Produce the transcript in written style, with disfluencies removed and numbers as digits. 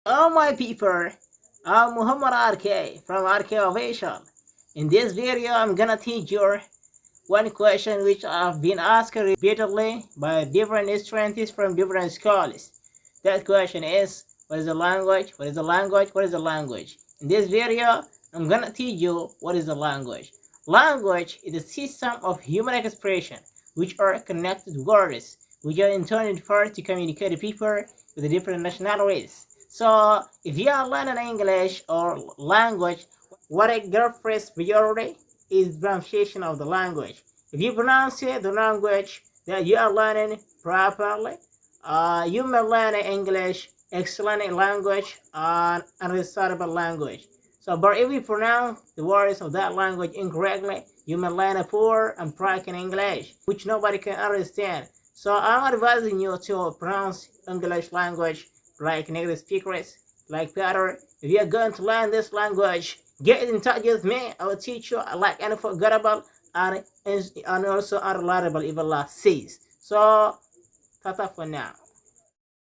All my people, I'm Muhammad RK from RK Official. In this video, I'm gonna teach you one question which I've been asked repeatedly by different students from different schools. That question is, what is the language? What is the language? What is the language? In this video, I'm gonna teach you what is the language. Language is a system of human expression which are connected words which are intended for to communicate with people with different nationalities. So if you are learning English or language, what I get first priority is pronunciation of the language. If you pronounce it, the language that you are learning properly, you may learn English, excellent language, and understandable language. So, but if you pronounce the words of that language incorrectly, you may learn a poor and broken English, which nobody can understand. So I'm advising you to pronounce English language like native speakers, like Peter. If you're going to learn this language, get in touch with me. I will teach you like unforgettable and also unreliable if Allah says. So, tata for now.